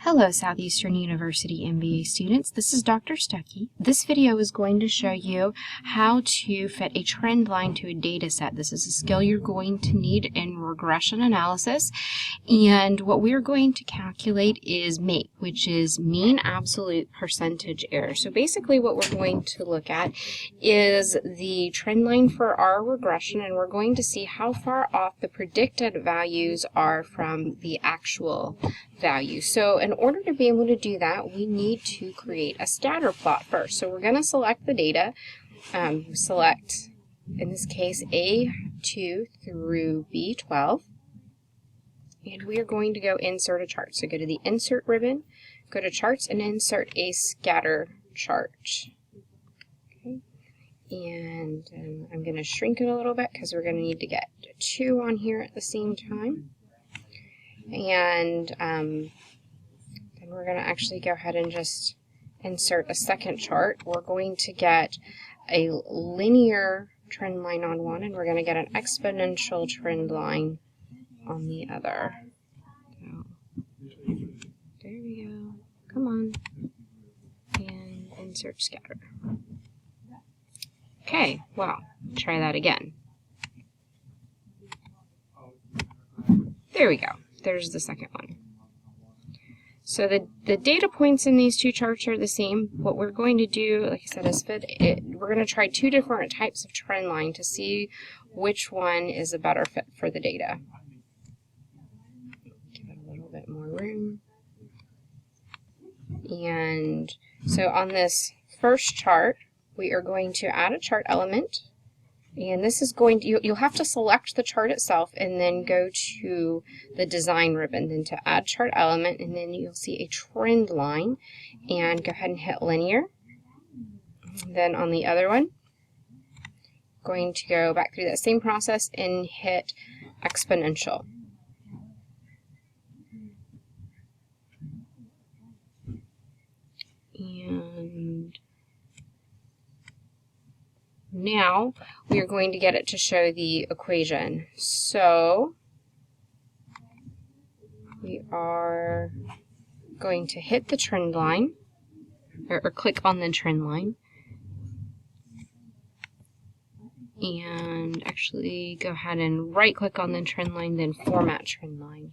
Hello Southeastern University MBA students, this is Dr. Stuckey. This video is going to show you how to fit a trend line to a data set. This is a skill you're going to need in regression analysis, and what we're going to calculate is MAPE, which is mean absolute percentage error. So basically what we're going to look at is the trend line for our regression, and we're going to see how far off the predicted values are from the actual value. So in order to be able to do that, we need to create a scatter plot first. So we're going to select the data, select, in this case, A2 through B12, and we are going to go insert a chart. So go to the insert ribbon, go to charts, and insert a scatter chart. Okay. And I'm going to shrink it a little bit because we're going to need to get 2 on here at the same time. And then we're going to actually go ahead and just insert a second chart. We're going to get a linear trend line on one, and we're going to get an exponential trend line on the other. So, there we go. Come on. And insert scatter. Okay, well, try that again. There we go. There's the second one. So the data points in these two charts are the same. What we're going to do, like I said, is we're going to try 2 different types of trend line to see which one is a better fit for the data. Give it a little bit more room. And so on this first chart, we are going to add a chart element. And this is going to, you'll have to select the chart itself and then go to the design ribbon, then to add chart element, and then you'll see a trend line, and go ahead and hit linear. Then on the other one, going to go back through that same process and hit exponential. And now we are going to get it to show the equation. So we are going to hit the trend line, or click on the trend line, and actually go ahead and right click on the trend line, then format trend line.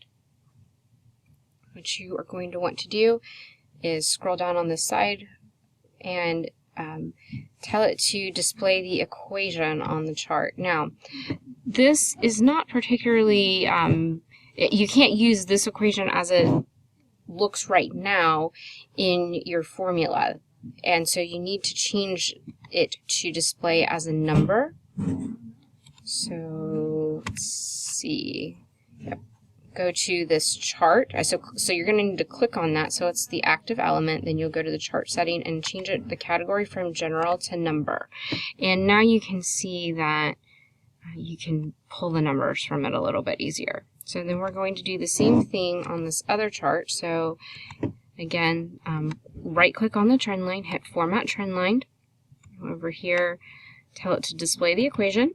What you are going to want to do is scroll down on this side and tell it to display the equation on the chart. Now, this is not particularly, you can't use this equation as it looks right now in your formula, and so you need to change it to display as a number. So, let's see. Yep. Go to this chart. So you're going to need to click on that. So it's the active element. Then you'll go to the chart setting and change it, the category from general to number. And now you can see that you can pull the numbers from it a little bit easier. So then we're going to do the same thing on this other chart. So again, right click on the trend line, hit format trend line. Over here, tell it to display the equation.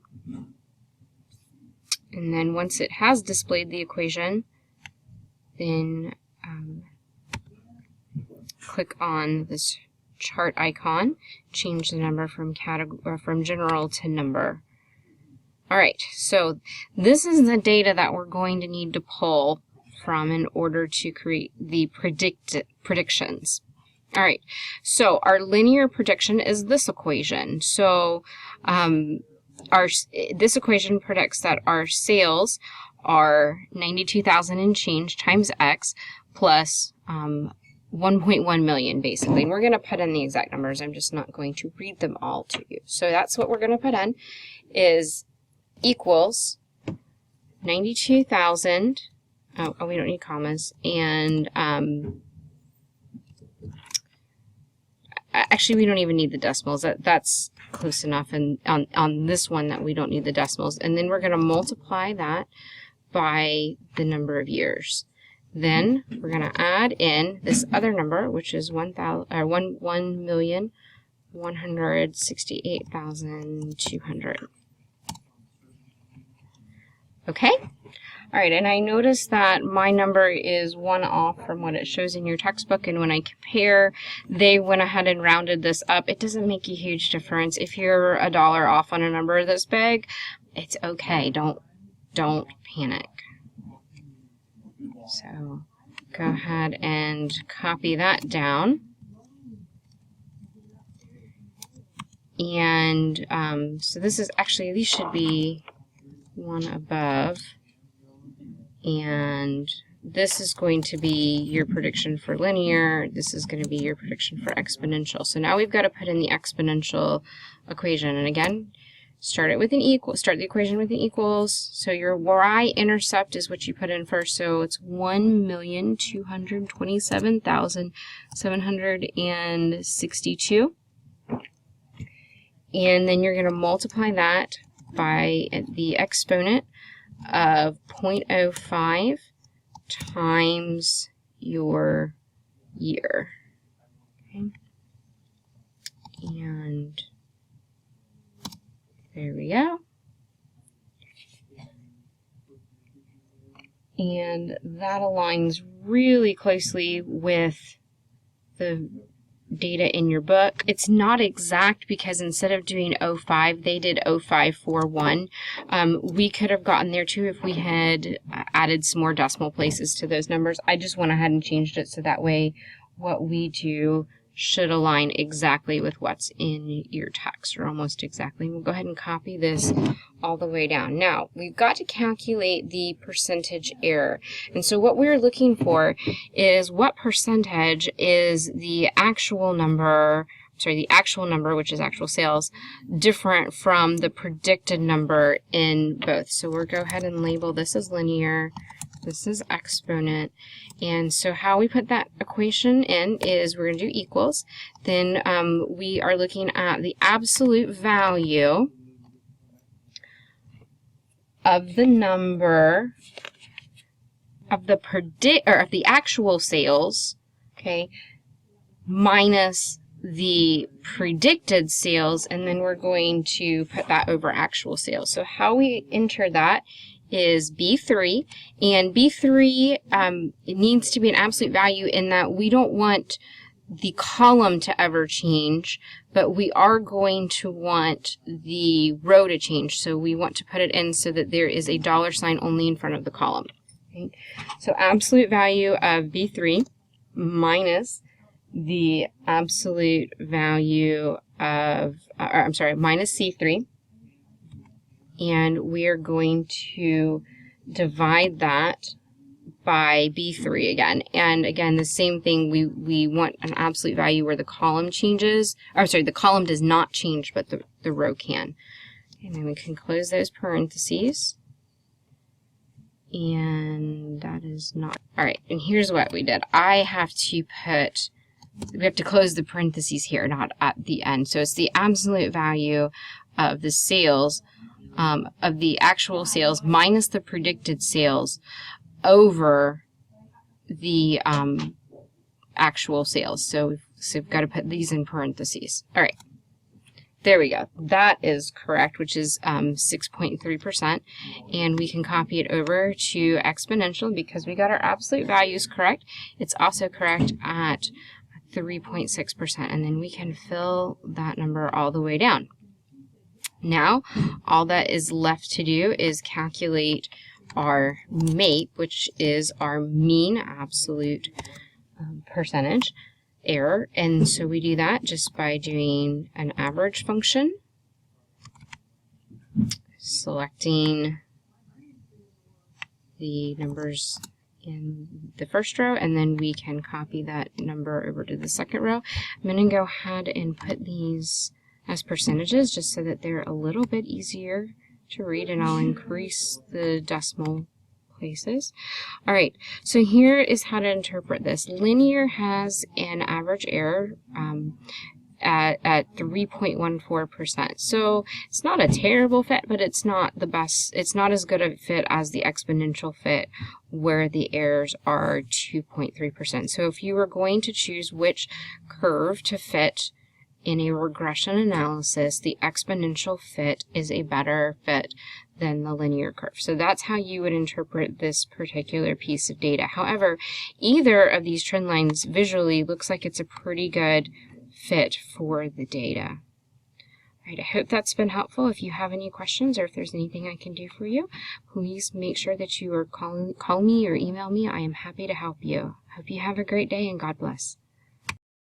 And then once it has displayed the equation, then click on this chart icon, change the number from general to number. All right, so this is the data that we're going to need to pull from in order to create the predictions. All right, so our linear prediction is this equation. So this equation predicts that our sales are 92,000 and change times X plus 1.1 million, basically. And we're going to put in the exact numbers. I'm just not going to read them all to you. So that's what we're going to put in, is equals 92,000. Oh, we don't need commas. And actually, we don't even need the decimals. That's close enough, and on this one that we don't need the decimals. And then we're going to multiply that by the number of years. Then we're going to add in this other number, which is 1,168,200. Okay? All right, and I noticed that my number is 1 off from what it shows in your textbook, and when I compare, they went ahead and rounded this up. It doesn't make a huge difference. If you're $1 off on a number this big, it's okay. Don't panic. So go ahead and copy that down. And so this is actually, these should be one above. And this is going to be your prediction for linear. This is going to be your prediction for exponential. So now we've got to put in the exponential equation. And again, start it with an equal. Start the equation with an equals. So your y-intercept is what you put in first. So it's 1,227,762. And then you're going to multiply that by the exponent of 0.05 times your year. Okay. And there we go. And that aligns really closely with the data in your book. It's not exact because instead of doing 05, they did 0541. We could have gotten there too if we had added some more decimal places to those numbers. I just went ahead and changed it so that way what we do should align exactly with what's in your text, or almost exactly. We'll go ahead and copy this all the way down. Now, we've got to calculate the percentage error. And so what we're looking for is what percentage is the actual number, which is actual sales, different from the predicted number in both. So we'll go ahead and label this as linear. This is exponent. And so how we put that equation in is we're going to do equals. Then we are looking at the absolute value of the number of the actual sales, okay, minus the predicted sales, and then we're going to put that over actual sales. So how we enter that is B3, and B3 it needs to be an absolute value in that we don't want the column to ever change, but we are going to want the row to change. So we want to put it in so that there is a $ only in front of the column. Okay? So absolute value of B3 minus the absolute value of, minus C3. And we are going to divide that by B3 again. And again, the same thing, we want an absolute value where the column changes, the column does not change, but the row can. And then we can close those parentheses. And that is not, all right, and here's what we did. We have to close the parentheses here, not at the end. So it's the absolute value of the sales, of the actual sales minus the predicted sales over the actual sales. So we've got to put these in parentheses. All right, there we go. That is correct, which is 6.3%. And we can copy it over to exponential because we got our absolute values correct. It's also correct at 3.6%. And then we can fill that number all the way down. Now, all that is left to do is calculate our MAPE, which is our mean absolute percentage error. And so we do that just by doing an average function, selecting the numbers in the first row, and then we can copy that number over to the second row. I'm going to go ahead and put these as percentages just so that they're a little bit easier to read, and I'll increase the decimal places. All right, so here is how to interpret this. Linear has an average error at 3.14%. So it's not a terrible fit, but it's not the best. It's not as good a fit as the exponential fit where the errors are 2.3%. So if you were going to choose which curve to fit in a regression analysis, the exponential fit is a better fit than the linear curve. So that's how you would interpret this particular piece of data. However, either of these trend lines visually looks like it's a pretty good fit for the data. All right, I hope that's been helpful. If you have any questions or if there's anything I can do for you, please make sure that you are call me or email me. I am happy to help you. Hope you have a great day and God bless.